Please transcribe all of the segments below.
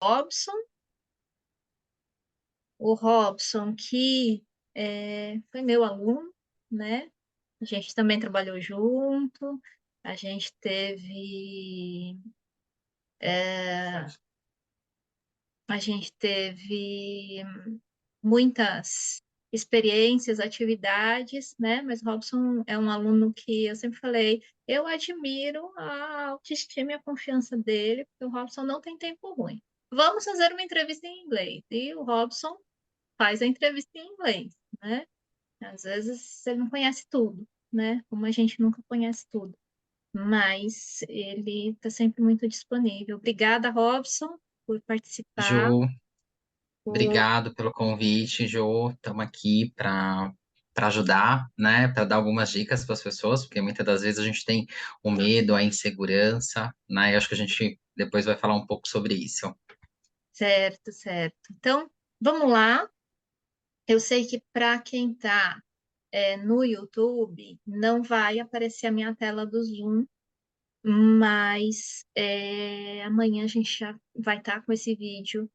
Robson, o Robson que foi meu aluno, né? A gente também trabalhou junto, a gente teve, a gente teve muitas experiências, atividades, né? Mas o Robson é um aluno que eu sempre falei, eu admiro a autoestima e a confiança dele, porque o Robson não tem tempo ruim. Vamos fazer uma entrevista em inglês. E o Robson faz a entrevista em inglês, né? Às vezes ele não conhece tudo, né? Como a gente nunca conhece tudo. Mas ele está sempre muito disponível. Obrigada, Robson, por participar. Jo, Por... obrigado pelo convite, Jo. Estamos aqui para ajudar, né? Para dar algumas dicas para as pessoas, porque muitas das vezes a gente tem o medo, a insegurança, né? E acho que a gente depois vai falar um pouco sobre isso. Certo, certo. Então, vamos lá. Eu sei que para quem está no YouTube, não vai aparecer a minha tela do Zoom, mas amanhã a gente já vai estar com esse vídeo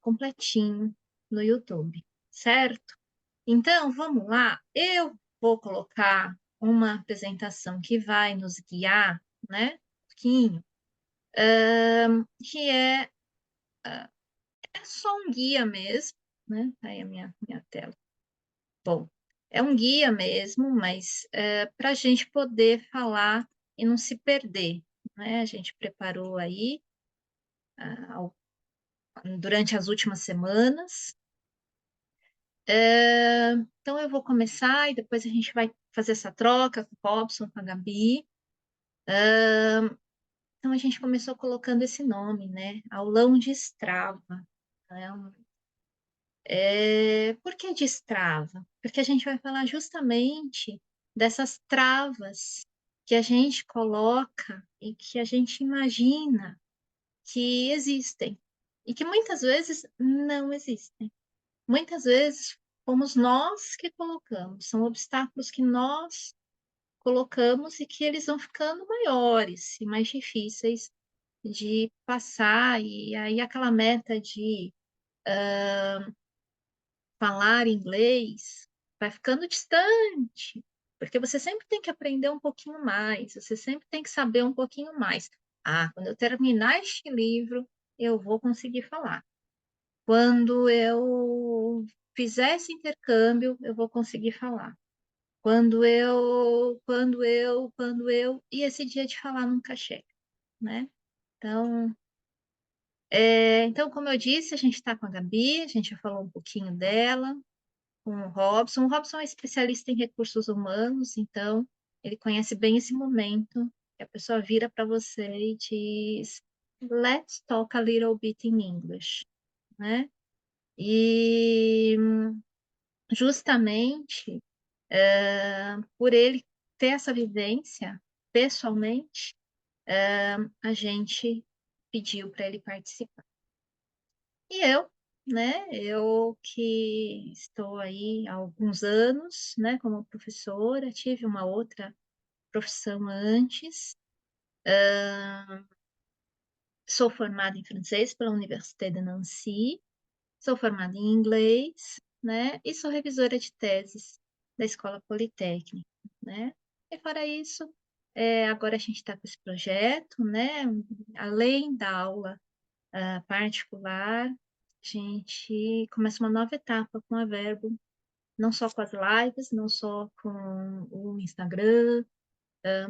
completinho no YouTube, certo? Então, vamos lá. Eu vou colocar uma apresentação que vai nos guiar, né? Um pouquinho, que é só um guia mesmo, né? Tá aí a minha tela. Bom, é um guia mesmo, mas para a gente poder falar e não se perder, né? A gente preparou aí ah, durante as últimas semanas. Então, eu vou começar e depois a gente vai fazer essa troca com o Robson, com a Gabi. Então, a gente começou colocando esse nome, né? Aulão de Strava. Né? Por que de Strava? Porque a gente vai falar justamente dessas travas que a gente coloca e que a gente imagina que existem e que muitas vezes não existem. Muitas vezes fomos nós que colocamos, são obstáculos que nós colocamos e que eles vão ficando maiores e mais difíceis de passar, e aí aquela meta de falar inglês vai ficando distante, porque você sempre tem que aprender um pouquinho mais, você sempre tem que saber um pouquinho mais. Ah, quando eu terminar este livro, eu vou conseguir falar. Quando eu fizer esse intercâmbio, eu vou conseguir falar. E esse dia de falar nunca chega, né? Então, então, como eu disse, a gente está com a Gabi, a gente já falou um pouquinho dela, com o Robson. O Robson é especialista em recursos humanos, então ele conhece bem esse momento que a pessoa vira para você e diz, Let's talk a little bit in English, né? E justamente por ele ter essa vivência pessoalmente, a gente pediu para ele participar. E eu, né, eu que estou aí há alguns anos, né, como professora, tive uma outra profissão antes, sou formada em francês pela Université de Nancy, sou formada em inglês, né, e sou revisora de teses da Escola Politécnica, né, e fora isso, agora a gente está com esse projeto, né, além da aula particular, a gente começa uma nova etapa com a Verbo, não só com as lives, não só com o Instagram,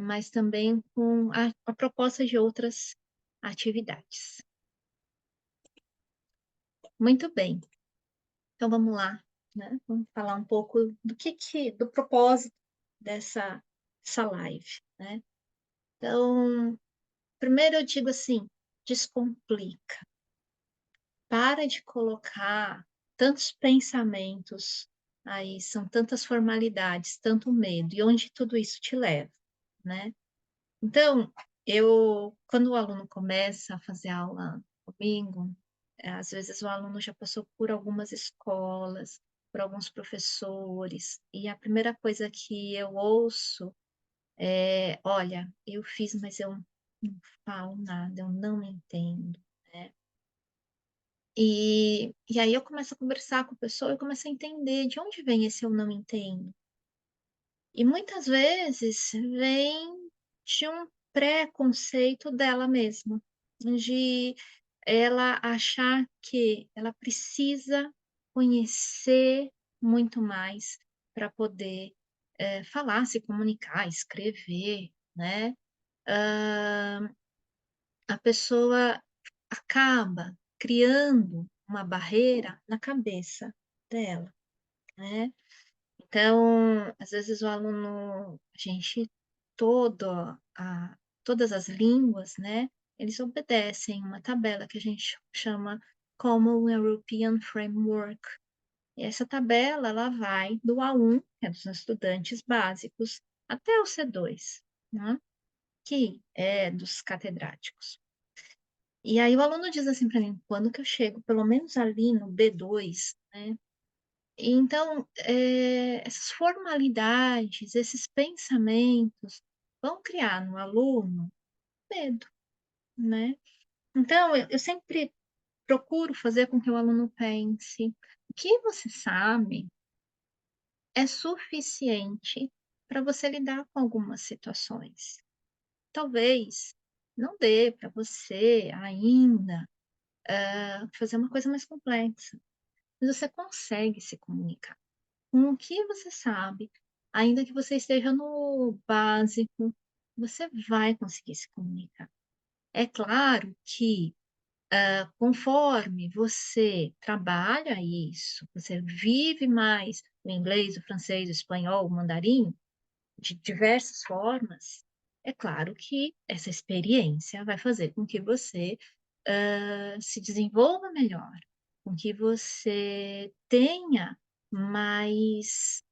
mas também com a proposta de outras atividades. Muito bem, então vamos lá, né? Vamos falar um pouco do propósito dessa live, né? Então, primeiro eu digo assim, descomplica. Para de colocar tantos pensamentos aí, são tantas formalidades, tanto medo, e onde tudo isso te leva, né? Então, quando o aluno começa a fazer aula comigo, às vezes o aluno já passou por algumas escolas, por alguns professores, e a primeira coisa que eu ouço olha, eu fiz, mas eu não falo nada, eu não entendo, né? E aí eu começo a conversar com a pessoa, eu começo a entender de onde vem esse "eu não entendo". E muitas vezes vem de um preconceito dela mesma, de ela achar que ela precisa conhecer muito mais para poder, falar, se comunicar, escrever, né. Hã, a pessoa acaba criando uma barreira na cabeça dela, né. Então, às vezes o aluno a gente todo a todas as línguas, né, eles obedecem uma tabela que a gente chama Common European Framework. E essa tabela, ela vai do A1, que é dos estudantes básicos, até o C2, né, que é dos catedráticos. E aí o aluno diz assim para mim: "Quando que eu chego pelo menos ali no B2, né". Então, essas formalidades, esses pensamentos vão criar no aluno medo, né. Então eu sempre procuro fazer com que o aluno pense: o que você sabe é suficiente para você lidar com algumas situações. Talvez não dê para você ainda, fazer uma coisa mais complexa, mas você consegue se comunicar. Com o que você sabe, ainda que você esteja no básico, você vai conseguir se comunicar. É claro que, conforme você trabalha isso, você vive mais o inglês, o francês, o espanhol, o mandarim, de diversas formas, é claro que essa experiência vai fazer com que você, se desenvolva melhor, com que você tenha mais,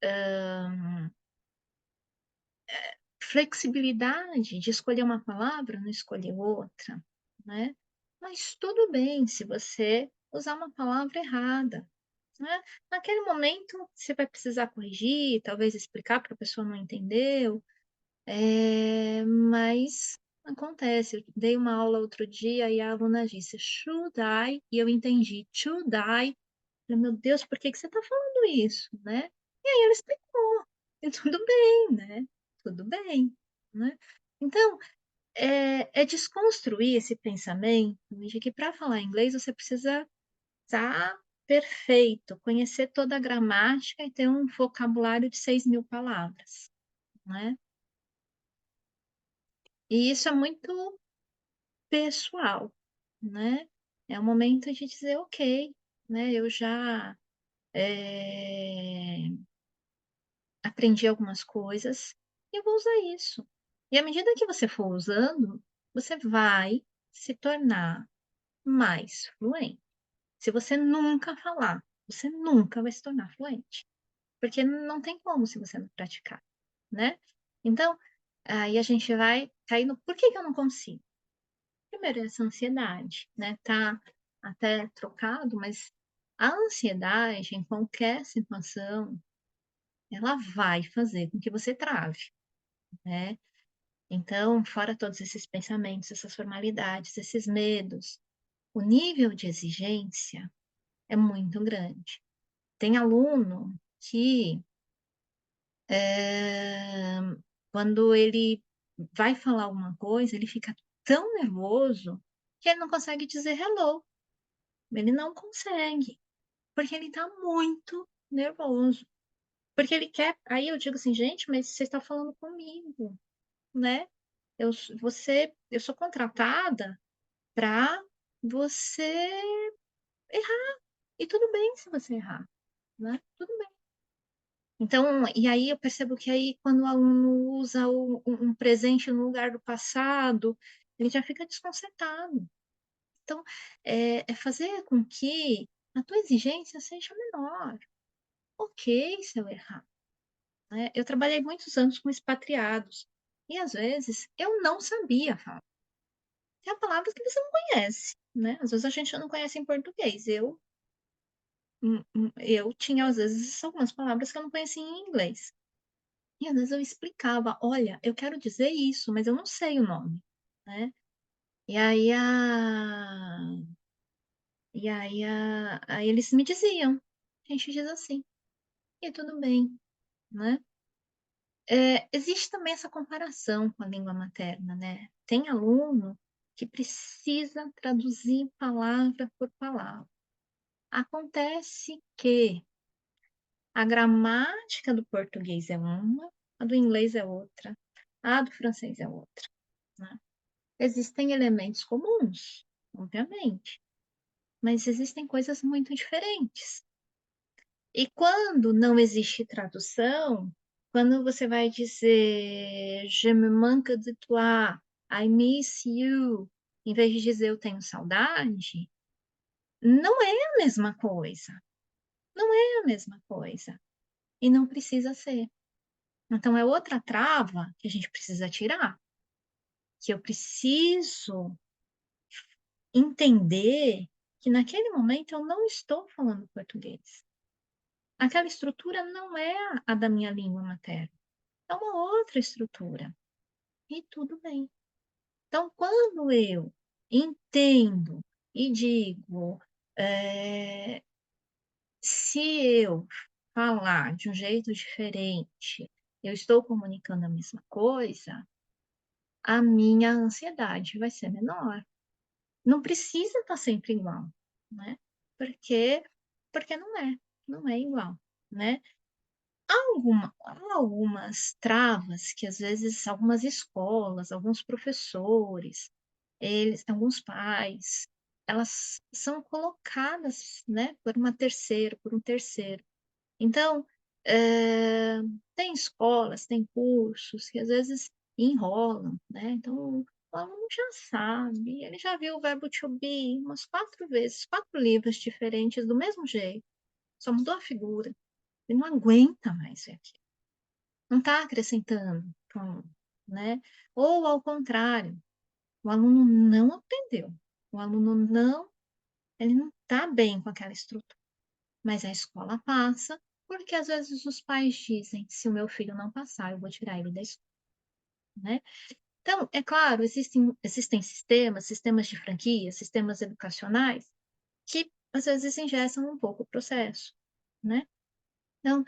flexibilidade de escolher uma palavra, não escolher outra, né. Mas tudo bem se você usar uma palavra errada, né. Naquele momento você vai precisar corrigir, talvez explicar porque a pessoa não entendeu, mas acontece. Eu dei uma aula outro dia e a aluna disse: "Should I?" E eu entendi, "Should I?" Falei: "Meu Deus, por que que você está falando isso?", né. E aí ela explicou, e tudo bem, né, tudo bem, né. Então, é desconstruir esse pensamento de que para falar inglês você precisa estar perfeito, conhecer toda a gramática e ter um vocabulário de 6.000 palavras, né. E isso é muito pessoal, né. É o momento de dizer: "Ok, né, eu já, eh" aprendi algumas coisas e eu vou usar isso. E à medida que você for usando, você vai se tornar mais fluente. Se você nunca falar, você nunca vai se tornar fluente, porque não tem como se você não praticar, né. Então, aí a gente vai cair no por que que eu não consigo? Primeiro essa ansiedade, né, tá até trocado, mas a ansiedade em qualquer situação, ela vai fazer com que você trave. Né. Então, fora todos esses pensamentos, essas formalidades, esses medos, o nível de exigência é muito grande. Tem aluno que, quando ele vai falar alguma coisa, ele fica tão nervoso que ele não consegue dizer hello, ele não consegue, porque ele está muito nervoso, porque ele quer aí eu digo assim: "Gente, mas você está falando comigo, né, eu sou contratada para você errar, e tudo bem se você errar, né, tudo bem. Então, e aí eu percebo que aí quando o aluno usa um presente no lugar do passado, ele já fica desconcertado. Então, é fazer com que a tua exigência seja menor. Ok se eu errar, né. Eu trabalhei muitos anos com expatriados, e às vezes eu não sabia falar. Tem palavras que você não conhece, né, às vezes a gente não conhece em português, eu tinha, às vezes, algumas palavras que eu não conhecia em inglês. E às vezes eu explicava: "Olha, eu quero dizer isso, mas eu não sei o nome", né. E aí a E aí eles me diziam: "A gente diz assim, e tudo bem", né. Existe também essa comparação com a língua materna, né. Tem aluno que precisa traduzir palavra por palavra. Acontece que a gramática do português é uma, a do inglês é outra, a do francês é outra, né. Existem elementos comuns, obviamente, mas existem coisas muito diferentes. E quando não existe tradução, quando você vai dizer: "Je me manque de toi", "I miss you", em vez de dizer: "Eu tenho saudade", não é a mesma coisa, não é a mesma coisa, e não precisa ser. Então é outra trava que a gente precisa tirar, que eu preciso entender que naquele momento eu não estou falando português. Aquela estrutura não é a da minha língua materna. É uma outra estrutura, e tudo bem. Então, quando eu entendo e digo, eh, se eu falar de um jeito diferente, eu estou comunicando a mesma coisa, a minha ansiedade vai ser menor. Não precisa estar sempre igual, né, porque porque não é igual, né. Há algumas travas que às vezes algumas escolas, alguns professores, eles alguns pais, elas são colocadas, né, por um terceiro. Então, tem escolas, tem cursos que às vezes enrolam, né, então o aluno já sabe, ele já viu o verbo to be umas 4 vezes, 4 livros diferentes do mesmo jeito, só mudou a figura, ele não aguenta mais ver aquilo. Não está acrescentando, né. Ou ao contrário, o aluno não aprendeu, o aluno não ele não está bem com aquela estrutura, mas a escola passa, porque às vezes os pais dizem: "Se o meu filho não passar, eu vou tirar ele da escola", né. Então, é claro, existem sistemas de franquia, sistemas educacionais, que às vezes engessam um pouco o processo, né. Então,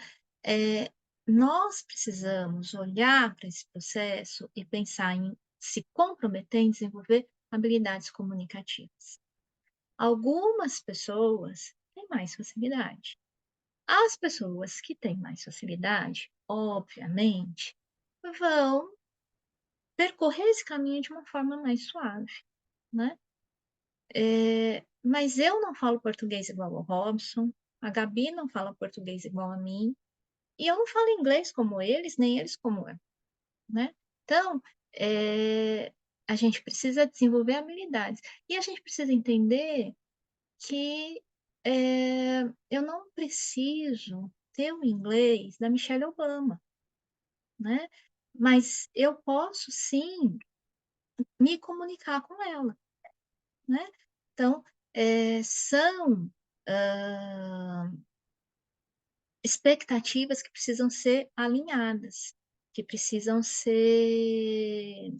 eh, nós precisamos olhar para esse processo e pensar em se comprometer em desenvolver habilidades comunicativas. Algumas pessoas têm mais facilidade. As pessoas que têm mais facilidade, obviamente, vão percorrer esse caminho de uma forma mais suave, né. Mas eu não falo português igual ao Robson, a Gabi não fala português igual a mim, e eu não falo inglês como eles, nem eles como eu, né. Então, eh, a gente precisa desenvolver habilidades. E a gente precisa entender que, eu não preciso ter o inglês da Michelle Obama, né, mas eu posso sim me comunicar com ela, né. Então, são, hã, expectativas que precisam ser alinhadas, que precisam ser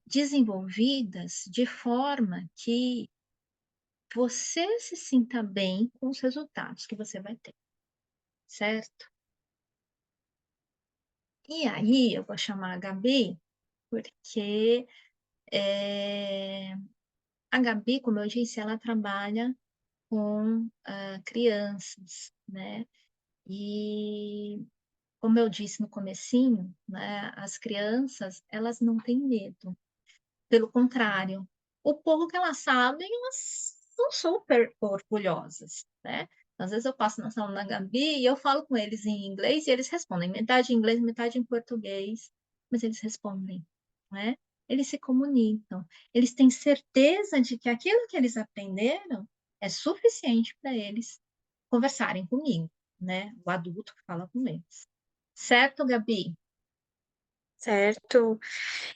desenvolvidas de forma que você se sinta bem com os resultados que você vai ter, certo? E aí eu vou chamar a Gabi, porque, eh, a Gabi, como eu disse, ela trabalha com, crianças, né, e como eu disse no comecinho, né, as crianças, elas não têm medo. Pelo contrário, o pouco que elas sabem, elas são super orgulhosas, né. Às vezes eu passo na sala da Gabi e eu falo com eles em inglês e eles respondem, metade em inglês, metade em português, mas eles respondem, né. Eles se comunicam, eles têm certeza de que aquilo que eles aprenderam é suficiente para eles conversarem comigo, né, o adulto que fala com eles. Certo, Gabi? Certo.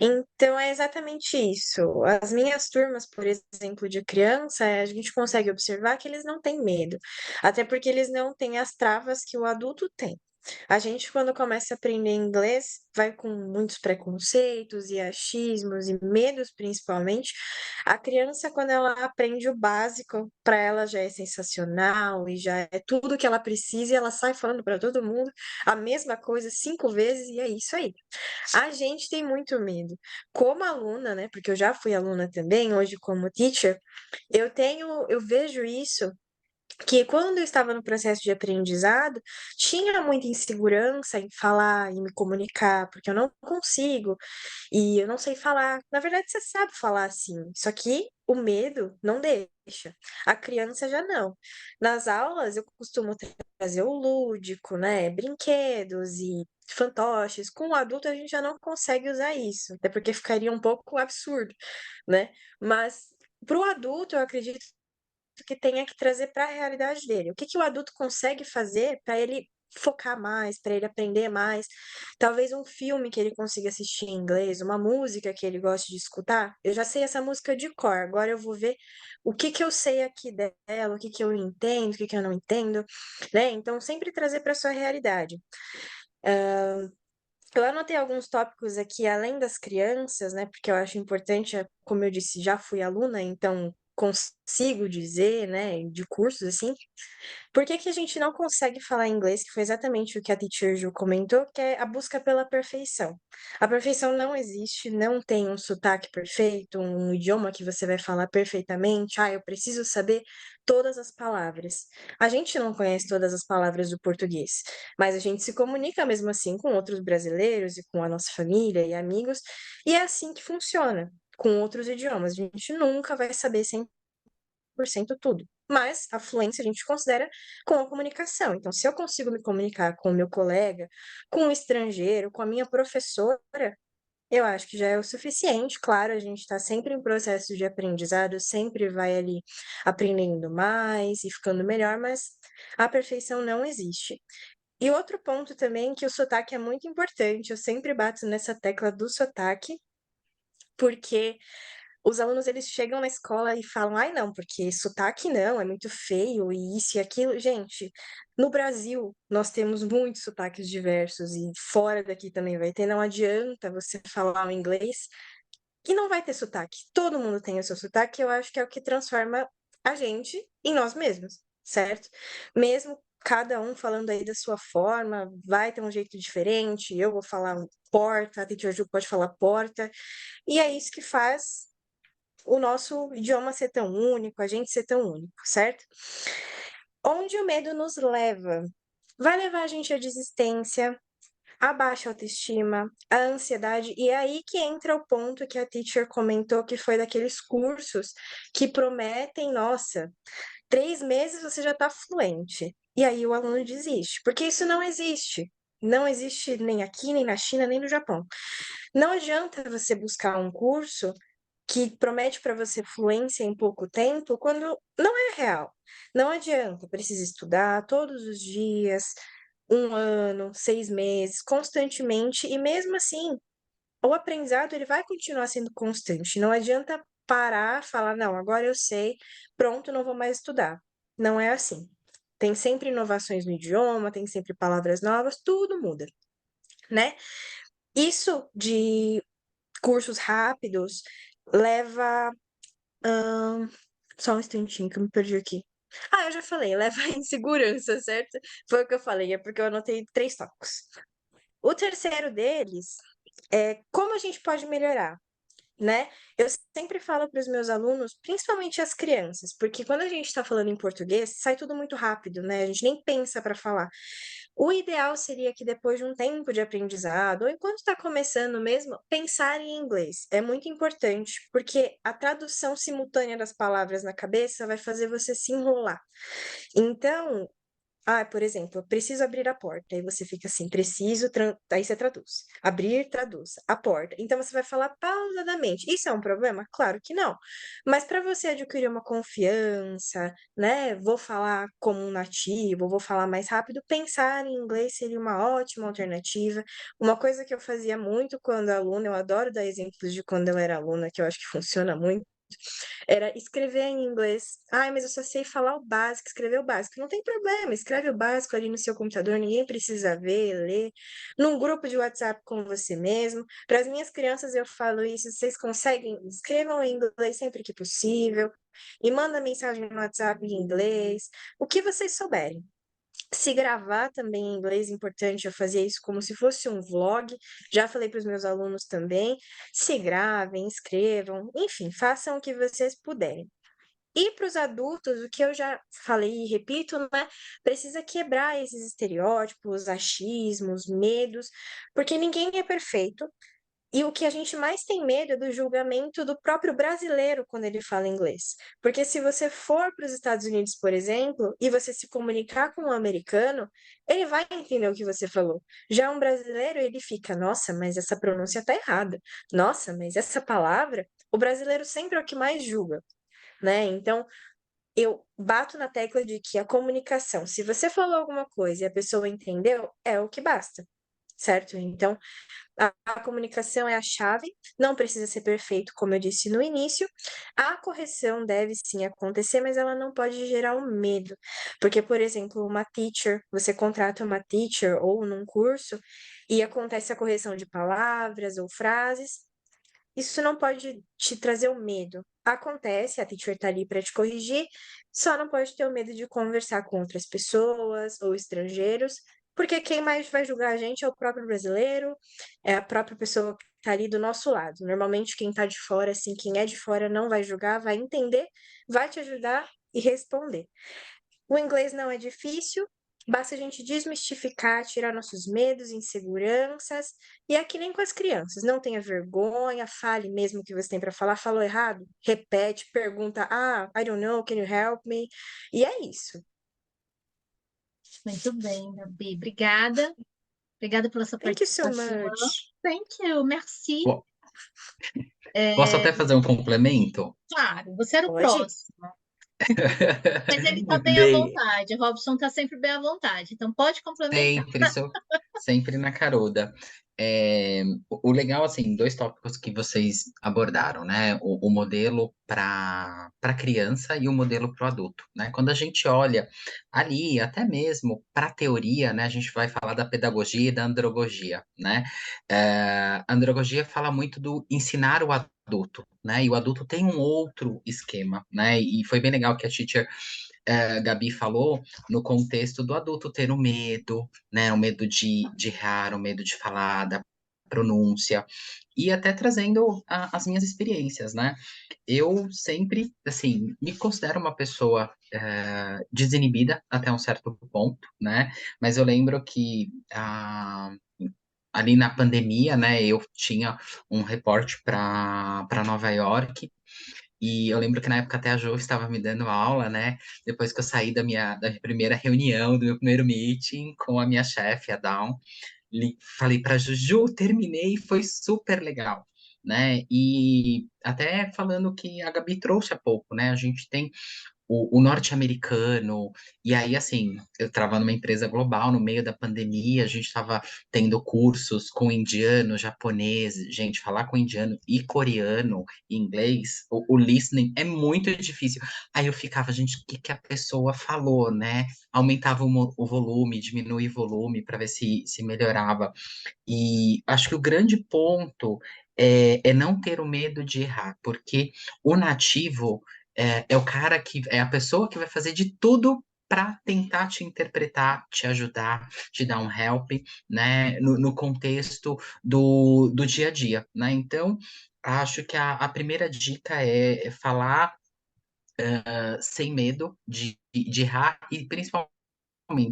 Então é exatamente isso. As minhas turmas, por exemplo, de criança, a gente consegue observar que eles não têm medo, até porque eles não têm as travas que o adulto tem. A gente, quando começa a aprender inglês, vai com muitos preconceitos e achismos e medos, principalmente. A criança, quando ela aprende o básico, para ela já é sensacional e já é tudo que ela precisa, e ela sai falando para todo mundo a mesma coisa 5 vezes, e é isso aí. A gente tem muito medo. Como aluna, né? Porque eu já fui aluna também, hoje como teacher, eu vejo isso que quando eu estava no processo de aprendizado, tinha muita insegurança em falar, em me comunicar, porque eu não consigo e eu não sei falar. Na verdade, você sabe falar assim, só que o medo não deixa. A criança já não. Nas aulas, eu costumo trazer o lúdico, né? Brinquedos e fantoches. Com o adulto, a gente já não consegue usar isso, até porque ficaria um pouco absurdo, né? Mas para o adulto, eu acredito que tenha que trazer para a realidade dele. O que que o adulto consegue fazer para ele focar mais, para ele aprender mais? Talvez um filme que ele consiga assistir em inglês, uma música que ele goste de escutar. Eu já sei essa música de cor, agora eu vou ver o que que eu sei aqui dela, o que que eu entendo, o que que eu não entendo, né? Então, sempre trazer para sua realidade. Eu anotei alguns tópicos aqui, além das crianças, né? Porque eu acho importante, como eu disse, já fui aluna, então consigo dizer, né, de cursos assim, por que que a gente não consegue falar inglês, que foi exatamente o que a teacher Ju comentou, que é a busca pela perfeição. A perfeição não existe, não tem um sotaque perfeito, um idioma que você vai falar perfeitamente. Ah, eu preciso saber todas as palavras. A gente não conhece todas as palavras do português, mas a gente se comunica mesmo assim com outros brasileiros e com a nossa família e amigos, e é assim que funciona. Com outros idiomas, a gente nunca vai saber 100% tudo. Mas a fluência a gente considera com a comunicação. Então, se eu consigo me comunicar com o meu colega, com o estrangeiro, com a minha professora, eu acho que já é o suficiente. Claro, a gente está sempre em processo de aprendizado, sempre vai ali aprendendo mais e ficando melhor, mas a perfeição não existe. E outro ponto também que o sotaque é muito importante, eu sempre bato nessa tecla do sotaque, porque os alunos eles chegam na escola e falam: "Ai, não, porque sotaque não, é muito feio e isso e aquilo". Gente, no Brasil nós temos muitos sotaques diversos e fora daqui também vai ter. Não adianta você falar o inglês que não vai ter sotaque. Todo mundo tem o seu sotaque, eu acho que é o que transforma a gente em nós mesmos, certo? Mesmo cada um falando aí da sua forma, vai ter um jeito diferente. Eu vou falar porta, a Teacher Ju pode falar porta, e é isso que faz o nosso idioma ser tão único, a gente ser tão único, certo? Onde o medo nos leva? Vai levar a gente à desistência, à baixa autoestima, à ansiedade, e é aí que entra o ponto que a teacher comentou, que foi daqueles cursos que prometem, nossa, 3 meses você já está fluente. E aí o aluno desiste, porque isso não existe. Não existe nem aqui, nem na China, nem no Japão. Não adianta você buscar um curso que promete para você fluência em pouco tempo, quando não é real. Não adianta, precisa estudar todos os dias, 1 ano, 6 meses, constantemente, e mesmo assim, o aprendizado ele vai continuar sendo constante. Não adianta parar, falar, não, agora eu sei, pronto, não vou mais estudar. Não é assim. Tem sempre inovações no idioma, tem sempre palavras novas, tudo muda, né? Isso de cursos rápidos leva só um instantinho que eu me perdi aqui. Ah, eu já falei, leva a insegurança, certo? Foi o que eu falei, é porque eu anotei 3 tópicos. O terceiro deles é como a gente pode melhorar, né? Eu sempre falo para os meus alunos, principalmente as crianças, porque quando a gente está falando em português, sai tudo muito rápido, né? A gente nem pensa para falar. O ideal seria que depois de um tempo de aprendizado, ou enquanto está começando mesmo, pensar em inglês. É muito importante, porque a tradução simultânea das palavras na cabeça vai fazer você se enrolar. Então, por exemplo, eu preciso abrir a porta. Aí você fica assim, aí você traduz. Abrir, traduz. A porta. Então você vai falar pausadamente. Isso é um problema? Claro que não. Mas para você adquirir uma confiança, né? Vou falar como um nativo, vou falar mais rápido, pensar em inglês seria uma ótima alternativa. Uma coisa que eu fazia muito quando aluna, eu adoro dar exemplos de quando eu era aluna, que eu acho que funciona muito. Era escrever em inglês. Ai, mas eu só sei falar o básico, escrever o básico. Não tem problema, escreve o básico ali no seu computador, ninguém precisa ver, ler. Num grupo de WhatsApp com você mesmo. Para as minhas crianças eu falo isso, vocês conseguem, escrevam em inglês sempre que possível. E manda mensagem no WhatsApp em inglês. O que vocês souberem. Se gravar também em inglês, é importante, eu fazia isso como se fosse um vlog. Já falei para os meus alunos também. Se gravem, escrevam, enfim, façam o que vocês puderem. E para os adultos, o que eu já falei e repito, né? Precisa quebrar esses estereótipos, achismos, medos, porque ninguém é perfeito. E o que a gente mais tem medo é do julgamento do próprio brasileiro quando ele fala inglês. Porque se você for para os Estados Unidos, por exemplo, e você se comunicar com um americano, ele vai entender o que você falou. Já um brasileiro, ele fica, nossa, mas essa pronúncia está errada. Nossa, mas essa palavra, o brasileiro sempre é o que mais julga, né? Então, eu bato na tecla de que a comunicação, se você falou alguma coisa e a pessoa entendeu, é o que basta, certo? Então, a comunicação é a chave, não precisa ser perfeito, como eu disse no início. A correção deve sim acontecer, mas ela não pode gerar um medo. Porque, por exemplo, uma teacher, você contrata uma teacher ou num curso e acontece a correção de palavras ou frases, isso não pode te trazer o medo. Acontece, a teacher tá ali para te corrigir, só não pode ter o medo de conversar com outras pessoas ou estrangeiros, porque quem mais vai julgar a gente é o próprio brasileiro, é a própria pessoa que tá ali do nosso lado. Normalmente quem tá de fora, assim, quem é de fora não vai julgar, vai entender, vai te ajudar e responder. O inglês não é difícil, basta a gente desmistificar, tirar nossos medos, inseguranças, e é que nem com as crianças, não tenha vergonha, fale mesmo o que você tem para falar, falou errado, repete, pergunta, I don't know, can you help me? E é isso. Muito bem, Gabi. Obrigada. Obrigada pela sua Thank you so participação. much. Thank you, merci. Po- Posso até fazer um complemento? Claro, você era o Pode? próximo. Mas ele está bem à Bem, vontade. O Robson está sempre bem à vontade. Então pode complementar. sempre, sempre na caruda. O legal, assim, dois tópicos que vocês abordaram, né? O modelo para criança e o modelo para o adulto, né? Quando a gente olha ali, até mesmo para a teoria, né? A gente vai falar da pedagogia e da andragogia, né? A andragogia fala muito do ensinar o adulto, né? E o adulto tem um outro esquema, né? E foi bem legal que a teacher Gabi falou no contexto do adulto ter o medo, né? O medo de errar, o medo de falar, da pronúncia, e até trazendo as minhas experiências, né? Eu sempre, assim, me considero uma pessoa desinibida até um certo ponto, né? Mas eu lembro que ali na pandemia, né, eu tinha um reporte para Nova York e eu lembro que na época até a Jo estava me dando aula, né? Depois que eu saí da minha primeira reunião, do meu primeiro meeting com a minha chefe, a Dawn, falei para Juju, terminei, foi super legal, né? E até falando que a Gabi trouxe há pouco, né? A gente tem o norte-americano, e aí, assim, eu estava numa empresa global no meio da pandemia, a gente estava tendo cursos com indiano, japonês, gente, falar com indiano e coreano, e inglês, o listening é muito difícil. Aí eu ficava, gente, o que que a pessoa falou, né? Aumentava o volume, diminuía o volume para ver se melhorava. E acho que o grande ponto é não ter o medo de errar, porque o nativo é o cara que é a pessoa que vai fazer de tudo para tentar te interpretar, te ajudar, te dar um help, né, no contexto do dia a dia, né? Então, acho que a primeira dica é falar sem medo de errar e principalmente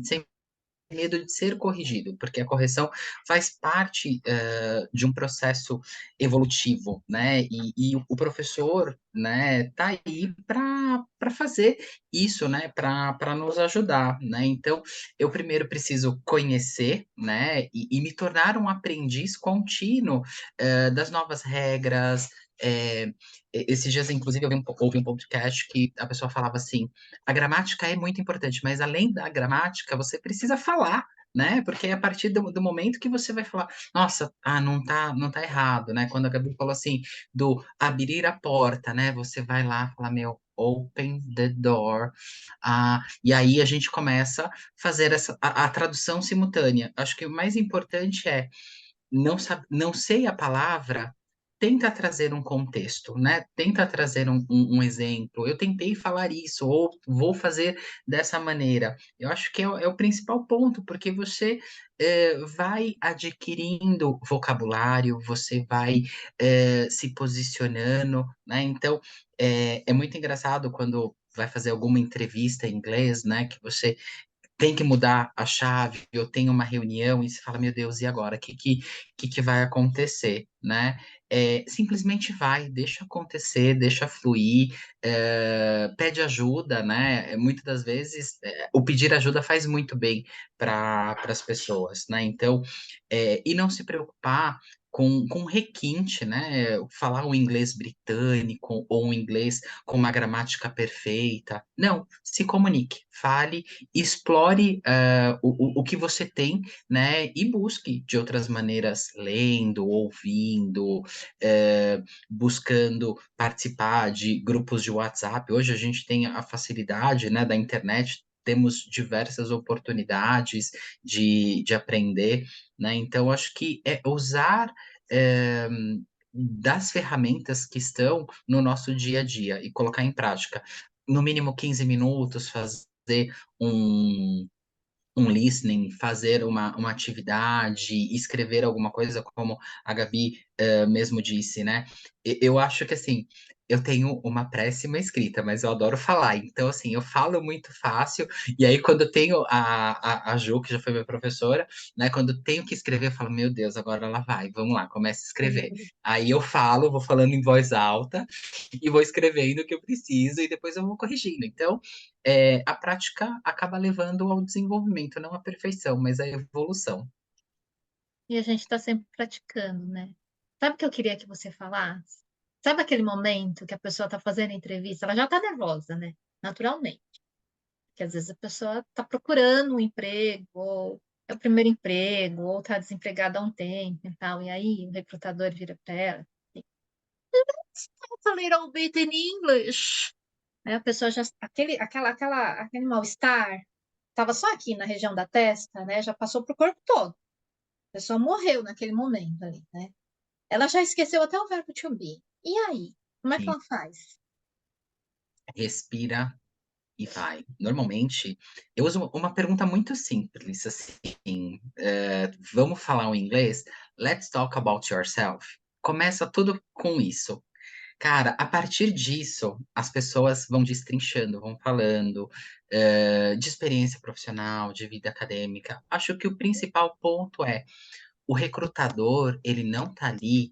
sem medo de ser corrigido, porque a correção faz parte de um processo evolutivo, né? E o professor, né, tá aí para fazer isso, né? Para nos ajudar, né? Então, eu primeiro preciso conhecer, né? E me tornar um aprendiz contínuo das novas regras. Esses dias, inclusive, eu ouvi um podcast que a pessoa falava assim: a gramática é muito importante, mas além da gramática, você precisa falar, né? Porque é a partir do momento que você vai falar, nossa, não tá errado, né? Quando a Gabi falou assim, do abrir a porta, né? Você vai lá e fala, meu, open the door. E aí a gente começa a fazer a tradução simultânea. Acho que o mais importante é não sei a palavra, tenta trazer um contexto, né? Tenta trazer um exemplo. Eu tentei falar isso, ou vou fazer dessa maneira. Eu acho que é o principal ponto, porque você vai adquirindo vocabulário, você vai se posicionando, né? Então, é muito engraçado quando vai fazer alguma entrevista em inglês, né? Que você tem que mudar a chave, eu tenho uma reunião e se fala, meu Deus, e agora? O que vai acontecer, né? Simplesmente vai, deixa acontecer, deixa fluir, pede ajuda, né? Muitas das vezes, o pedir ajuda faz muito bem para as pessoas, né? Então, e não se preocupar com requinte, né? Falar um inglês britânico ou um inglês com uma gramática perfeita. Não, se comunique, fale, explore o que você tem, né? E busque de outras maneiras, lendo, ouvindo, buscando participar de grupos de WhatsApp. Hoje a gente tem a facilidade, né, da internet. Temos diversas oportunidades de aprender, né? Então, acho que é usar é, das ferramentas que estão no nosso dia a dia e colocar em prática. No mínimo 15 minutos, fazer um, um listening, fazer uma atividade, escrever alguma coisa, como a Gabi mesmo disse, né? Eu acho que, assim, eu tenho uma péssima escrita, mas eu adoro falar. Então, assim, eu falo muito fácil, e aí quando eu tenho a Ju, que já foi minha professora, né? Quando eu tenho que escrever, eu falo, meu Deus, agora ela vai, vamos lá, começa a escrever. Aí eu falo, vou falando em voz alta, e vou escrevendo o que eu preciso, e depois eu vou corrigindo. Então, a prática acaba levando ao desenvolvimento, não à perfeição, mas à evolução. E a gente está sempre praticando, né? Sabe o que eu queria que você falasse? Sabe aquele momento que a pessoa está fazendo a entrevista, ela já está nervosa, né? Naturalmente. Que às vezes a pessoa está procurando um emprego, ou é o primeiro emprego, ou está desempregada há um tempo e tal. E aí o recrutador vira para ela, assim, "Talk a little bit in English." Aí a pessoa já, aquele mal-estar, estava só aqui na região da testa, né? Já passou para o corpo todo. A pessoa morreu naquele momento ali, né? Ela já esqueceu até o verbo to be. E aí? Como é que Sim. ela faz? Respira e vai. Normalmente, eu uso uma pergunta muito simples, assim, vamos falar o inglês? Let's talk about yourself. Começa tudo com isso. Cara, a partir disso, as pessoas vão destrinchando, vão falando de experiência profissional, de vida acadêmica. Acho que o principal ponto é o recrutador, ele não está ali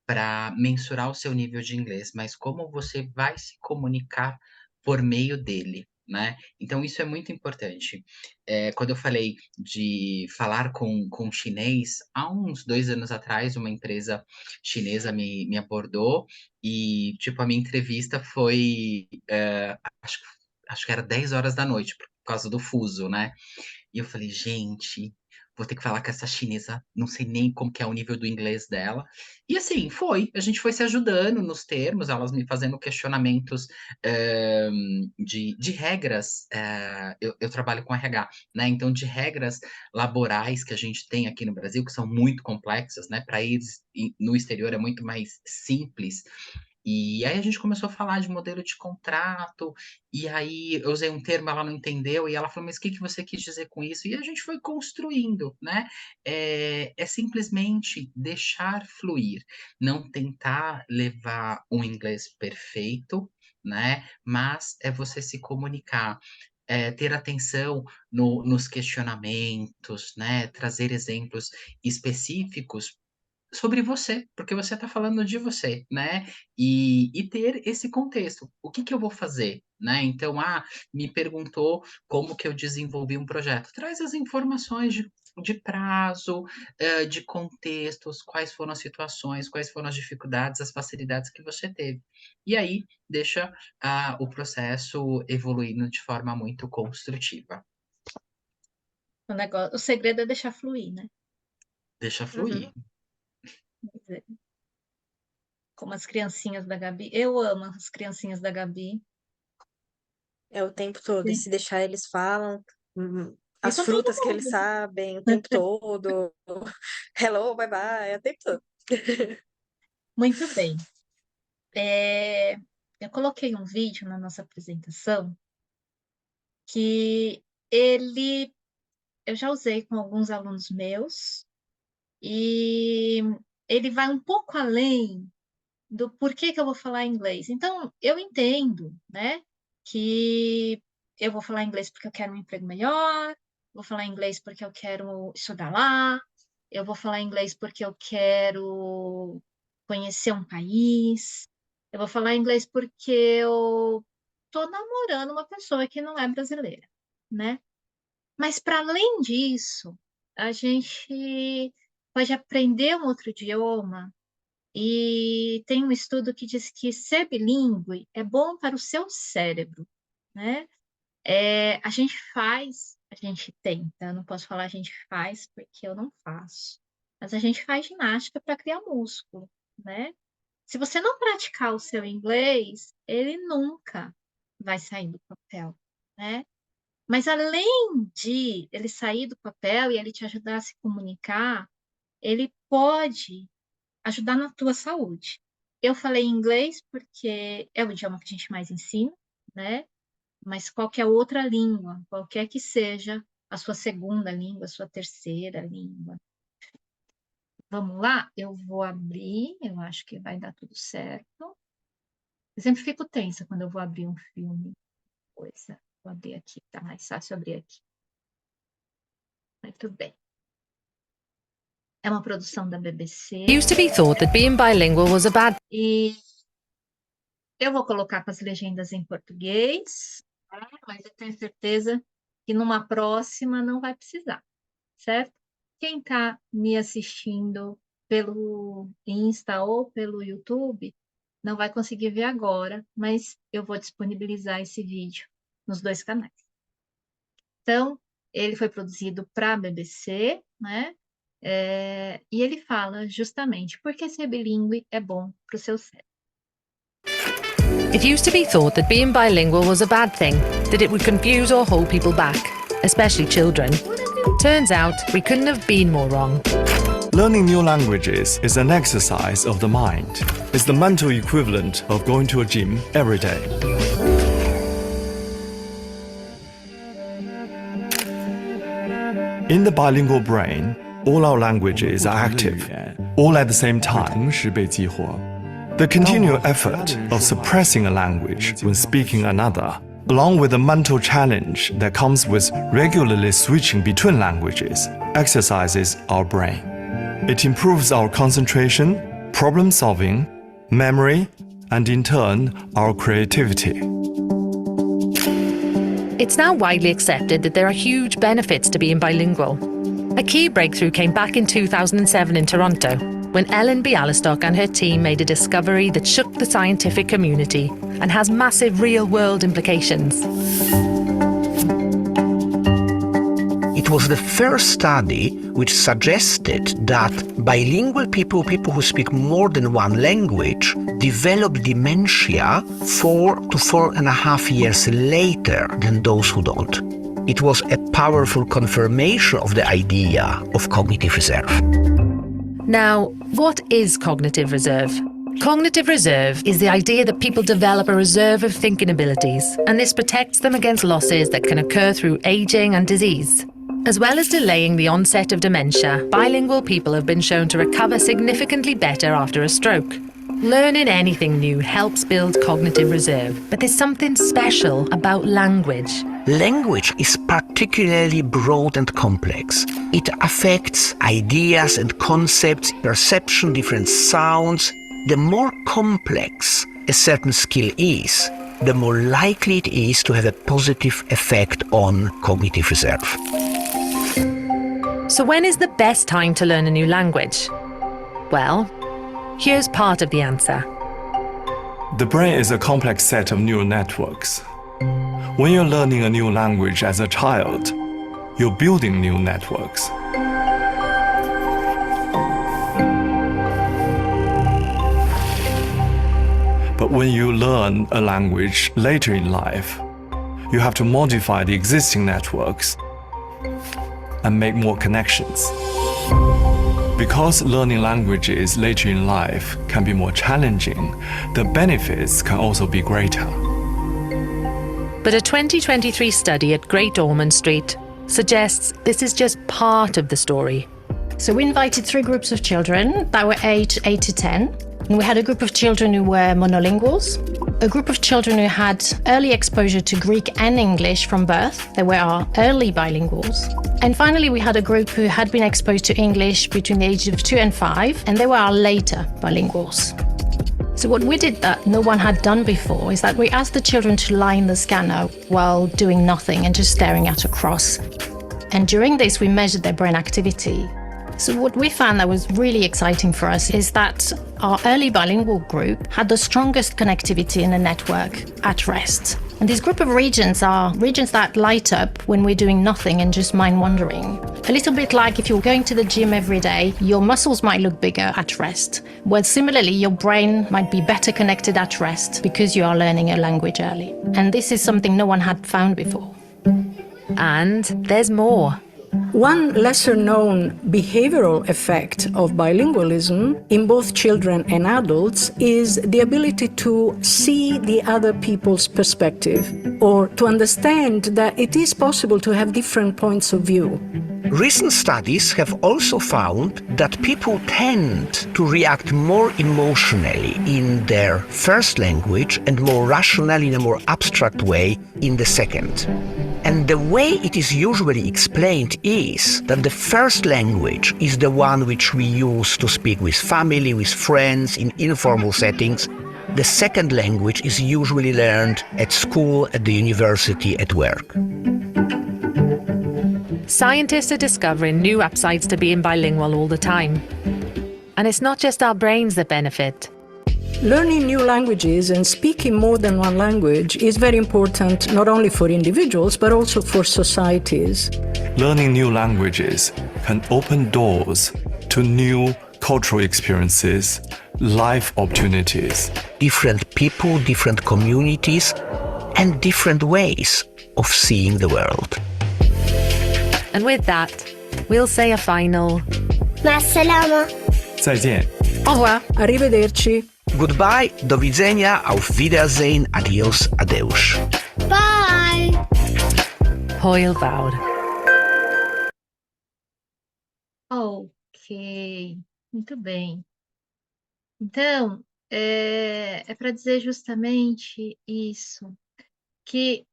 para mensurar o seu nível de inglês, mas como você vai se comunicar por meio dele, né? Então, isso é muito importante. Quando eu falei de falar com chinês, há uns 2 anos atrás, uma empresa chinesa me abordou e, tipo, a minha entrevista foi, acho, acho que era 10 horas da noite, por causa do fuso, né? E eu falei, gente, vou ter que falar com essa chinesa, não sei nem como que é o nível do inglês dela. E assim, a gente foi se ajudando nos termos, elas me fazendo questionamentos de regras, eu trabalho com RH, né? Então, de regras laborais que a gente tem aqui no Brasil, que são muito complexas, né? Para eles, no exterior, é muito mais simples. E aí a gente começou a falar de modelo de contrato, e aí eu usei um termo, ela não entendeu, e ela falou, mas o que que você quis dizer com isso? E a gente foi construindo, né? É simplesmente deixar fluir, não tentar levar um inglês perfeito, né? Mas é você se comunicar. Ter atenção nos questionamentos, né? Trazer exemplos específicos sobre você, porque você está falando de você, né? E ter esse contexto. O que que eu vou fazer, né? Então, me perguntou como que eu desenvolvi um projeto. Traz as informações de prazo, de contextos, quais foram as situações, quais foram as dificuldades, as facilidades que você teve. E aí, deixa o processo evoluindo de forma muito construtiva. O segredo é deixar fluir, né? Deixa fluir. Como as criancinhas da Gabi. Eu amo as criancinhas da Gabi. É o tempo todo. E Sim. se deixar, eles falam E as com todo frutas que eles mundo. sabem o tempo todo. Hello, bye bye, o tempo todo. Muito bem. Eu coloquei um vídeo na nossa apresentação que eu já usei com alguns alunos meus e ele vai um pouco além do porquê que eu vou falar inglês. Então, eu entendo, né, que eu vou falar inglês porque eu quero um emprego melhor, vou falar inglês porque eu quero estudar lá, eu vou falar inglês porque eu quero conhecer um país, eu vou falar inglês porque eu tô namorando uma pessoa que não é brasileira, né? Mas para além disso, a gente pode aprender um outro idioma e tem um estudo que diz que ser bilíngue é bom para o seu cérebro, né? A gente tenta, eu não posso falar a gente faz porque eu não faço, mas a gente faz ginástica para criar músculo, né? Se você não praticar o seu inglês, ele nunca vai sair do papel, né? Mas além de ele sair do papel e ele te ajudar a se comunicar, ele pode ajudar na tua saúde. Eu falei inglês porque é o idioma que a gente mais ensina, né? Mas qualquer outra língua, qualquer que seja a sua segunda língua, a sua terceira língua. Vamos lá? Eu vou abrir, eu acho que vai dar tudo certo. Eu sempre fico tensa quando eu vou abrir um filme. Coisa. Vou abrir aqui, tá mais fácil abrir aqui. Muito bem. É uma produção da BBC. It used to be thought that being bilingual was a bad. E eu vou colocar com as legendas em português, mas eu tenho certeza que numa próxima não vai precisar, certo? Quem está me assistindo pelo Insta ou pelo YouTube não vai conseguir ver agora, mas eu vou disponibilizar esse vídeo nos dois canais. Então, ele foi produzido para a BBC, né? E ele fala justamente por que ser bilíngue é bom para o seu cérebro. It used to be thought that being bilingual was a bad thing, that it would confuse or hold people back, especially children. Turns out we couldn't have been more wrong. Learning new languages is an exercise of the mind. It's the mental equivalent of going to a gym every day. In the bilingual brain, all our languages are active, all at the same time. The continual effort of suppressing a language when speaking another, along with the mental challenge that comes with regularly switching between languages, exercises our brain. It improves our concentration, problem solving, memory, and in turn, our creativity. It's now widely accepted that there are huge benefits to being bilingual. A key breakthrough came back in 2007 in Toronto, when Ellen Bialystok and her team made a discovery that shook the scientific community and has massive real-world implications. It was the first study which suggested that bilingual people who speak more than one language, develop dementia 4 to 4.5 years later than those who don't. It was a powerful confirmation of the idea of cognitive reserve. Now, what is cognitive reserve? Cognitive reserve is the idea that people develop a reserve of thinking abilities, and this protects them against losses that can occur through aging and disease. As well as delaying the onset of dementia, bilingual people have been shown to recover significantly better after a stroke. Learning anything new helps build cognitive reserve, but there's something special about language. Language is particularly broad and complex. It affects ideas and concepts, perception, different sounds. The more complex a certain skill is, the more likely it is to have a positive effect on cognitive reserve. So when is the best time to learn a new language? Well, here's part of the answer. The brain is a complex set of neural networks. When you're learning a new language as a child, you're building new networks. But when you learn a language later in life, you have to modify the existing networks and make more connections. Because learning languages later in life can be more challenging, the benefits can also be greater. But a 2023 study at Great Ormond Street suggests this is just part of the story. So we invited 3 groups of children that were aged 8 to 10. And we had a group of children who were monolinguals, a group of children who had early exposure to Greek and English from birth. They were our early bilinguals. And finally, we had a group who had been exposed to English between the ages of 2 and 5, and they were our later bilinguals. So what we did that no one had done before is that we asked the children to lie in the scanner while doing nothing and just staring at a cross. And during this, we measured their brain activity. So what we found that was really exciting for us is that our early bilingual group had the strongest connectivity in the network at rest. And this group of regions are regions that light up when we're doing nothing and just mind wandering. A little bit like if you're going to the gym every day, your muscles might look bigger at rest. Well, similarly, your brain might be better connected at rest because you are learning a language early. And this is something no one had found before. And there's more. One lesser-known behavioral effect of bilingualism in both children and adults is the ability to see the other people's perspective, or to understand that it is possible to have different points of view. Recent studies have also found that people tend to react more emotionally in their first language and more rationally in a more abstract way in the second. And the way it is usually explained is that the first language is the one which we use to speak with family, with friends, in informal settings. The second language is usually learned at school, at the university, at work. Scientists are discovering new upsides to being bilingual all the time. And it's not just our brains that benefit. Learning new languages and speaking more than one language is very important not only for individuals but also for societies. Learning new languages can open doors to new cultural experiences, life opportunities. Different people, different communities, and different ways of seeing the world. And with that, we'll say a final مع السلامة. 再见. Au revoir. Arrivederci. Goodbye, do widzenia, auf Wiedersehen, adios, adeus. Bye. Hwyl fawr. Ok, muito bem. Então, é para dizer justamente isso, que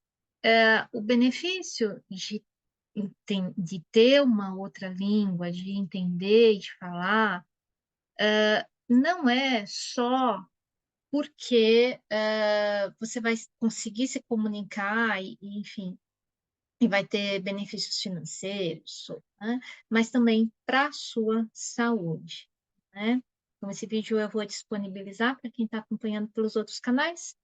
o benefício de ter uma outra língua, de entender e de falar, não é só porque você vai conseguir se comunicar enfim, e vai ter benefícios financeiros, né? Mas também para a sua saúde, né? Então, esse vídeo eu vou disponibilizar para quem está acompanhando pelos outros canais,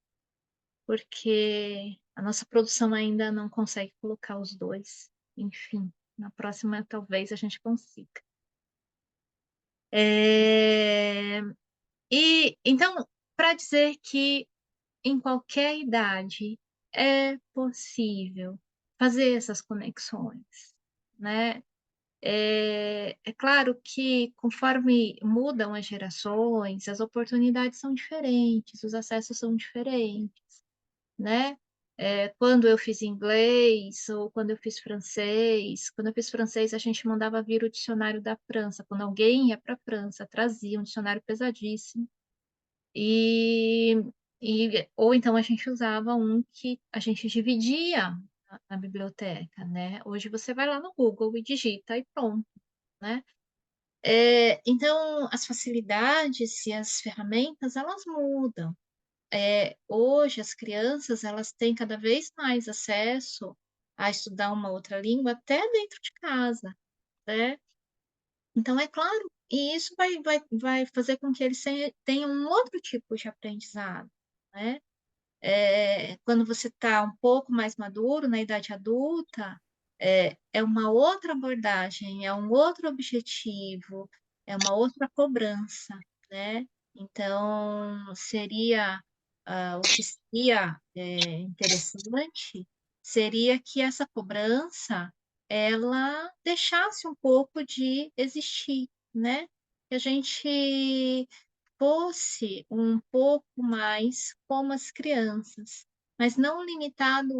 porque a nossa produção ainda não consegue colocar os dois. Enfim, na próxima talvez a gente consiga. E então, para dizer que em qualquer idade é possível fazer essas conexões, né? É claro que conforme mudam as gerações, as oportunidades são diferentes, os acessos são diferentes, né? Quando eu fiz inglês ou quando eu fiz francês, a gente mandava vir o dicionário da França. Quando alguém ia para a França, trazia um dicionário pesadíssimo. E, ou então a gente usava um que a gente dividia na biblioteca, né? Hoje você vai lá no Google e digita e pronto, né? Então, as facilidades e as ferramentas, elas mudam. Hoje, as crianças, elas têm cada vez mais acesso a estudar uma outra língua até dentro de casa, né? Então, é claro, e isso vai fazer com que eles tenham um outro tipo de aprendizado, né? Quando você está um pouco mais maduro, na idade adulta, é uma outra abordagem, é um outro objetivo, é uma outra cobrança, né? Então, o que seria interessante seria que essa cobrança ela deixasse um pouco de existir, né? Que a gente fosse um pouco mais como as crianças, mas não limitado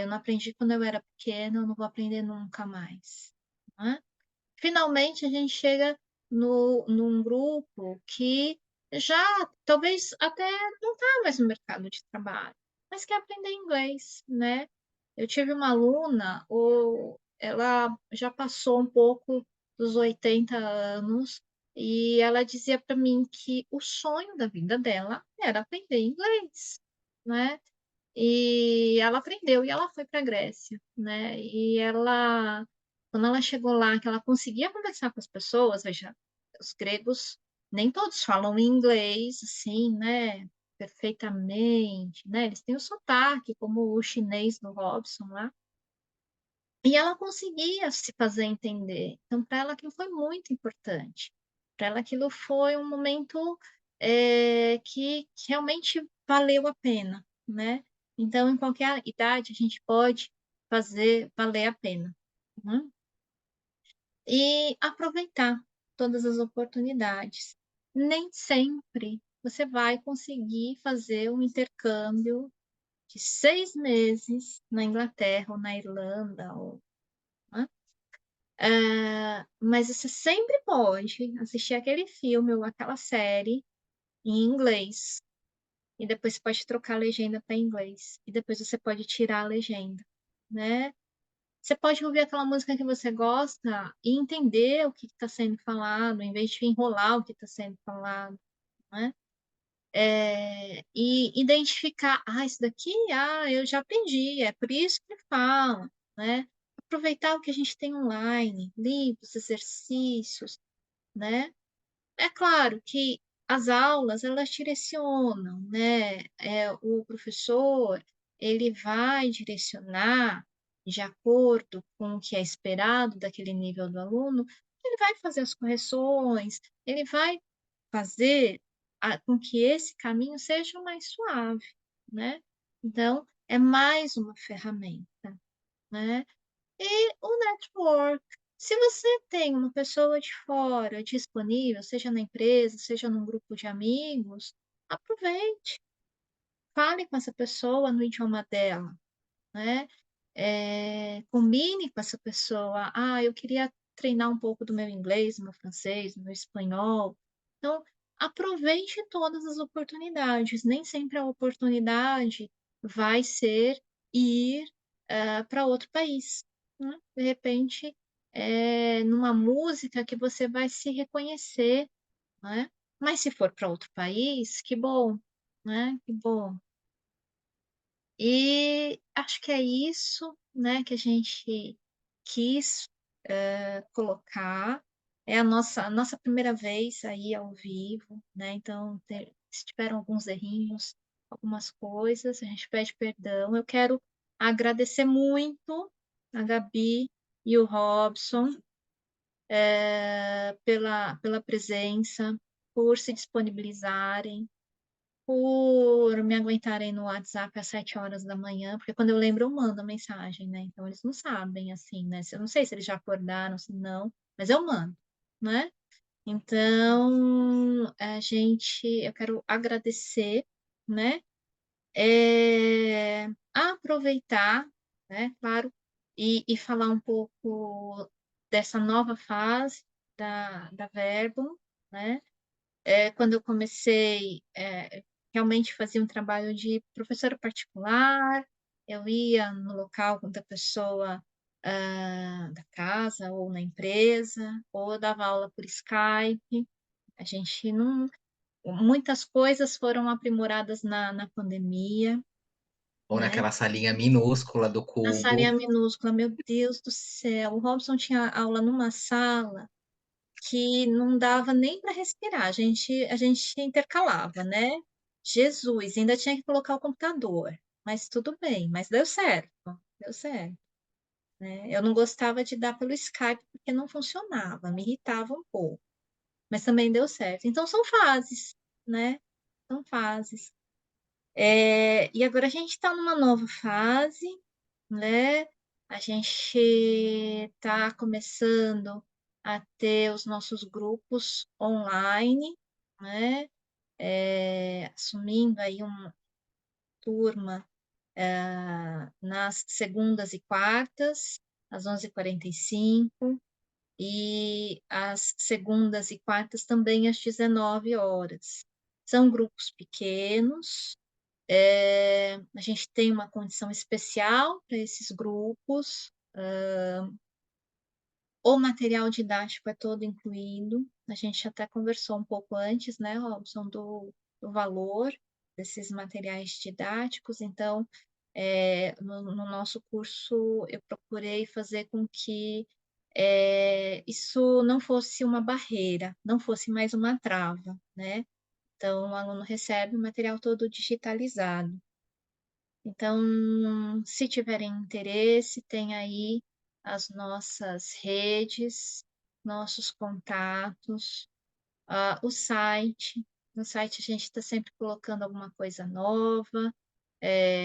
eu não aprendi quando eu era pequena, eu não vou aprender nunca mais, né? Finalmente, a gente chega num grupo que já, talvez até não está mais no mercado de trabalho, mas quer aprender inglês, né? Eu tive uma aluna, ela já passou um pouco dos 80 anos, e ela dizia para mim que o sonho da vida dela era aprender inglês, né? E ela aprendeu e ela foi para a Grécia, né? Quando ela chegou lá, que ela conseguia conversar com as pessoas, veja, os gregos nem todos falam inglês, assim, né? Perfeitamente, né? Eles têm o sotaque, como o chinês do Robson lá. E ela conseguia se fazer entender. Então, para ela, aquilo foi muito importante. Para ela, aquilo foi um momento que realmente valeu a pena, né? Então, em qualquer idade, a gente pode fazer valer a pena, né? E aproveitar todas as oportunidades. Nem sempre você vai conseguir fazer um intercâmbio de 6 meses na Inglaterra ou na Irlanda, né? Mas você sempre pode assistir aquele filme ou aquela série em inglês. E depois você pode trocar a legenda para inglês. E depois você pode tirar a legenda, né? Você pode ouvir aquela música que você gosta e entender o que está sendo falado, em vez de enrolar o que está sendo falado, né? E identificar, isso daqui, eu já aprendi, é por isso que fala, né? Aproveitar o que a gente tem online, livros, exercícios, né? É claro que as aulas, elas direcionam, né? O professor, ele vai direcionar de acordo com o que é esperado daquele nível do aluno, ele vai fazer as correções, ele vai fazer com que esse caminho seja mais suave, né? Então, é mais uma ferramenta, né? E o network. Se você tem uma pessoa de fora disponível, seja na empresa, seja num grupo de amigos, aproveite. Fale com essa pessoa no idioma dela, né? Combine com essa pessoa. Eu queria treinar um pouco do meu inglês, do meu francês, do meu espanhol. Então, aproveite todas as oportunidades. Nem sempre a oportunidade vai ser ir para outro país, né? De repente, numa música que você vai se reconhecer, né? Mas se for para outro país, que bom, né? Que bom. E acho que é isso, né, que a gente quis colocar. É a nossa primeira vez aí ao vivo, né? Então, se tiveram alguns errinhos, algumas coisas, a gente pede perdão. Eu quero agradecer muito a Gabi e o Robson pela presença, por se disponibilizarem, por me aguentarem no WhatsApp às 7 horas da manhã, porque quando eu lembro eu mando a mensagem, né? Então eles não sabem, assim, né? Eu não sei se eles já acordaram, se não, mas eu mando, né? Então, eu quero agradecer, né? Aproveitar, né? Claro, e falar um pouco dessa nova fase da Verbo, né? quando eu comecei, realmente fazia um trabalho de professora particular, eu ia no local da pessoa, da casa ou na empresa, ou eu dava aula por Skype. A gente não... Muitas coisas foram aprimoradas na pandemia, Ou né? naquela salinha minúscula do A cubo. salinha minúscula, meu Deus do céu, o Robson tinha aula numa sala que não dava nem para respirar, a gente intercalava, né? Jesus, ainda tinha que colocar o computador, mas tudo bem, mas deu certo, né? Eu não gostava de dar pelo Skype porque não funcionava, me irritava um pouco, mas também deu certo. Então são fases, né? São fases. E agora a gente está numa nova fase, né? A gente está começando a ter os nossos grupos online, né? Assumindo aí uma turma nas segundas e quartas, às 11h45, e às segundas e quartas também às 19 horas. São grupos pequenos, a gente tem uma condição especial para esses grupos, o material didático é todo incluído, a gente até conversou um pouco antes, né, Robson, do valor desses materiais didáticos, então, no nosso curso eu procurei fazer com que isso não fosse uma barreira, não fosse mais uma trava, né? Então, o aluno recebe o material todo digitalizado. Então, se tiverem interesse, tem aí as nossas redes, nossos contatos, o site. No site a gente está sempre colocando alguma coisa nova.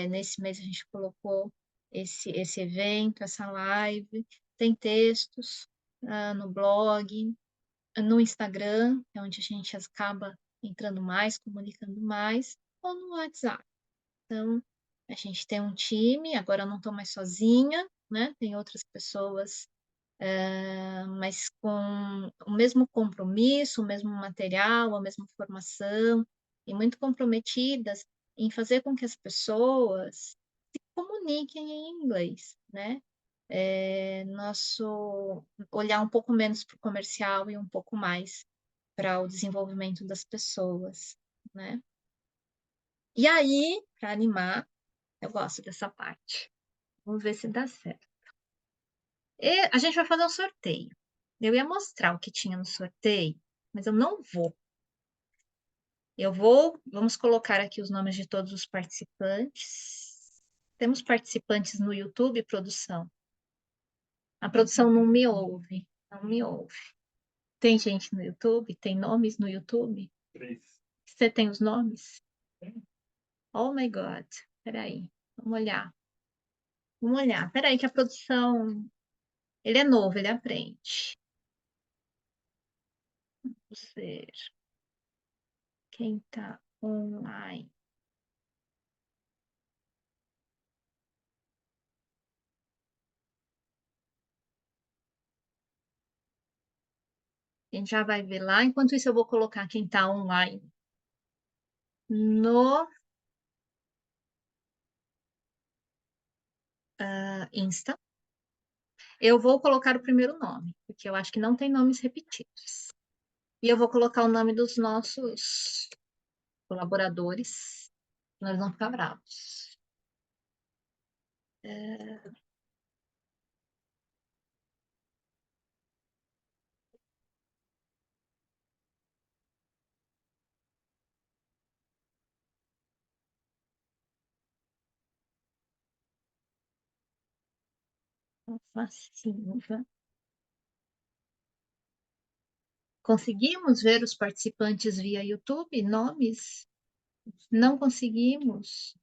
Nesse mês a gente colocou esse evento, essa live. Tem textos no blog, no Instagram, é onde a gente acaba entrando mais, comunicando mais, ou no WhatsApp. Então, a gente tem um time, agora eu não estou mais sozinha, né? Tem outras pessoas, mas com o mesmo compromisso, o mesmo material, a mesma formação, e muito comprometidas em fazer com que as pessoas se comuniquem em inglês, né? Nosso olhar um pouco menos para o comercial e um pouco mais para o desenvolvimento das pessoas, né? E aí, para animar, eu gosto dessa parte. Vamos ver se dá certo. E a gente vai fazer um sorteio. Eu ia mostrar o que tinha no sorteio, mas eu não vou. Vamos colocar aqui os nomes de todos os participantes. Temos participantes no YouTube, produção? A produção não me ouve, não me ouve. Tem gente no YouTube? Tem nomes no YouTube? 3. Você tem os nomes? Oh my God. Peraí, vamos olhar. Vamos olhar. Peraí que a produção... Ele é novo, ele aprende. Vamos ver. Quem está online? A gente já vai ver lá. Enquanto isso, eu vou colocar quem está online no Insta. Eu vou colocar o primeiro nome, porque eu acho que não tem nomes repetidos. E eu vou colocar o nome dos nossos colaboradores. Nós vamos ficar bravos. Silva. Conseguimos ver os participantes via YouTube? Nomes? Não conseguimos.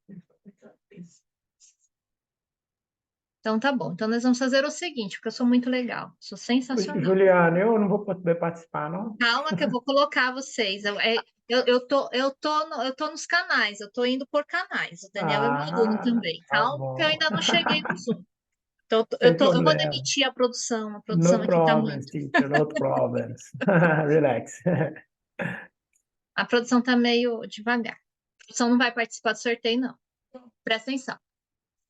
Então tá bom. Então nós vamos fazer o seguinte, porque eu sou muito legal, sou sensacional. Juliana, eu não vou poder participar, não? Calma que eu vou colocar vocês. Eu tô nos canais, eu tô indo por canais. O Daniel é meu aluno também. Tá Calma bom. que eu ainda não cheguei no Zoom. Então, Sem eu vou problema. demitir a produção. A produção No aqui tá problems, muito... teacher, no problems. Relax. A produção tá meio devagar. A produção não vai participar do sorteio, não. Presta atenção.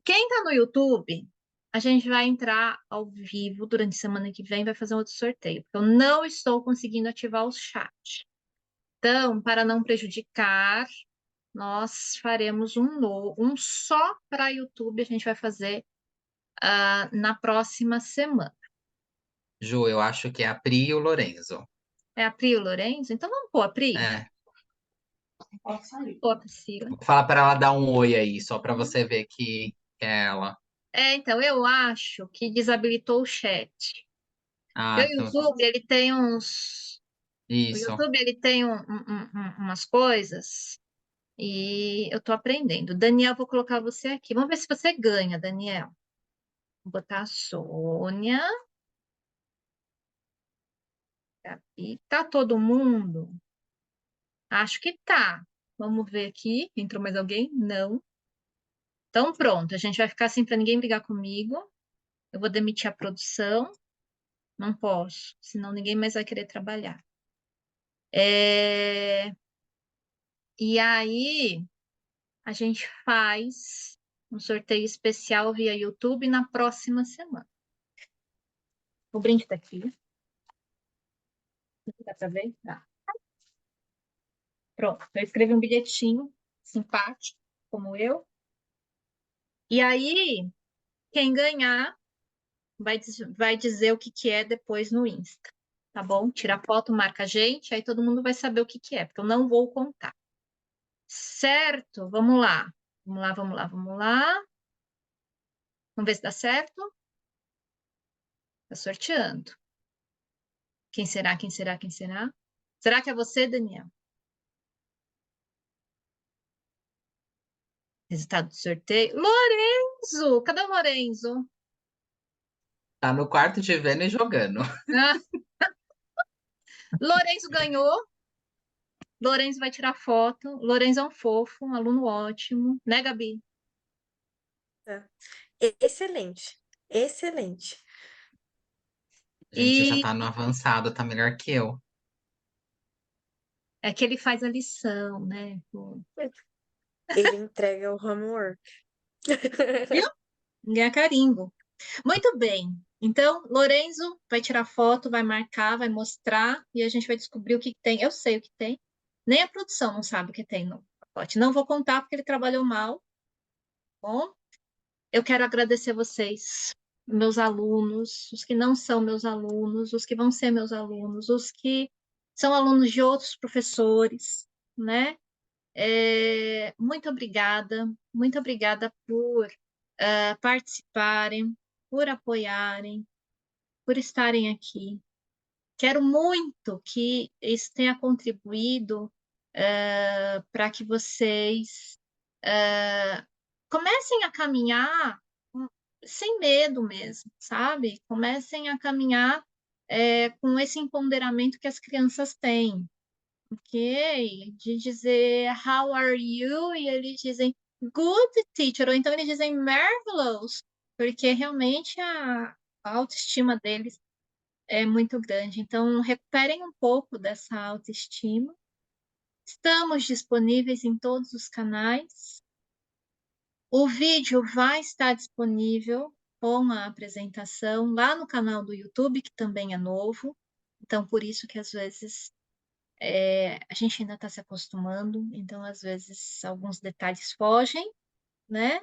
Quem tá no YouTube, a gente vai entrar ao vivo durante a semana que vem, vai fazer um outro sorteio, porque eu não estou conseguindo ativar o chat. Então, para não prejudicar, nós faremos um só para YouTube, a gente vai fazer na próxima semana. Ju, eu acho que é a Pri e o Lorenzo. É a Pri e o Lorenzo? Então vamos pôr a Pri? É. Pô, a Priscila. Vou falar para ela dar um oi aí, só para você ver que é ela. Então, eu acho que desabilitou o chat. Ah, O então, YouTube, ele tem uns... O isso. YouTube, ele tem umas coisas e eu tô aprendendo. Daniel, vou colocar você aqui. Vamos ver se você ganha, Daniel. Vou botar a Sônia. Gabi. Tá todo mundo? Acho que tá. Vamos ver aqui. Entrou mais alguém? Não. Então, pronto. A gente vai ficar assim para ninguém brigar comigo. Eu vou demitir a produção. Não posso, senão ninguém mais vai querer trabalhar. E aí, a gente faz um sorteio especial via YouTube na próxima semana. O brinde tá aqui. Dá para ver? Dá. Pronto, eu escrevi um bilhetinho simpático, como eu. E aí, quem ganhar vai dizer o que é depois no Insta, tá bom? Tira foto, marca a gente, aí todo mundo vai saber o que é, porque eu não vou contar. Certo? Vamos lá. Vamos lá, vamos lá, vamos lá. Vamos ver se dá certo. Tá sorteando. Quem será? Quem será? Quem será? Será que é você, Daniel? Resultado do sorteio. Lorenzo! Cadê o Lorenzo? Tá no quarto de vendo e jogando. Ah. Lorenzo ganhou. Lorenzo vai tirar foto. Lorenzo é um fofo, um aluno ótimo. Né, Gabi? Excelente, excelente. A gente já E tá no avançado, tá melhor que eu. é que ele faz a lição, né? Ele entrega o homework. Viu? Ganha carimbo. Muito bem. Então, Lorenzo vai tirar foto, vai marcar, vai mostrar e a gente vai descobrir o que tem. Eu sei o que tem. Nem a produção não sabe o que tem no pacote. Não vou contar porque ele trabalhou mal. Bom, eu quero agradecer vocês, meus alunos, os que não são meus alunos, os que vão ser meus alunos, os que são alunos de outros professores, né? Muito obrigada por participarem, por apoiarem, por estarem aqui. Quero muito que isso tenha contribuído para que vocês comecem a caminhar sem medo mesmo, sabe? Comecem a caminhar com esse empoderamento que as crianças têm, ok? De dizer how are you e eles dizem good teacher, ou então eles dizem marvelous, porque realmente a autoestima deles é muito grande. Então, recuperem um pouco dessa autoestima. Estamos disponíveis em todos os canais. O vídeo vai estar disponível com a apresentação lá no canal do YouTube, que também é novo. Então, por isso que às vezes a gente ainda está se acostumando. Então, às vezes, alguns detalhes fogem, né?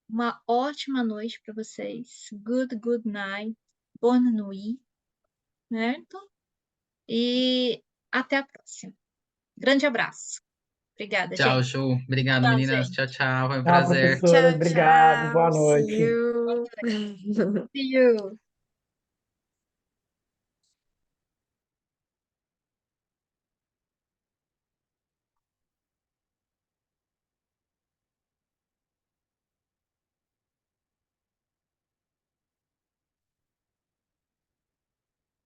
Uma ótima noite para vocês. Good night. Bonne nuit. Certo? E até a próxima. Grande abraço. Obrigada, Tchau, gente. Ju. Obrigado, Tchau, meninas. gente. Tchau, tchau. Foi um Tchau, prazer. professora. Tchau, Obrigado. Boa tchau. See noite. you. See you.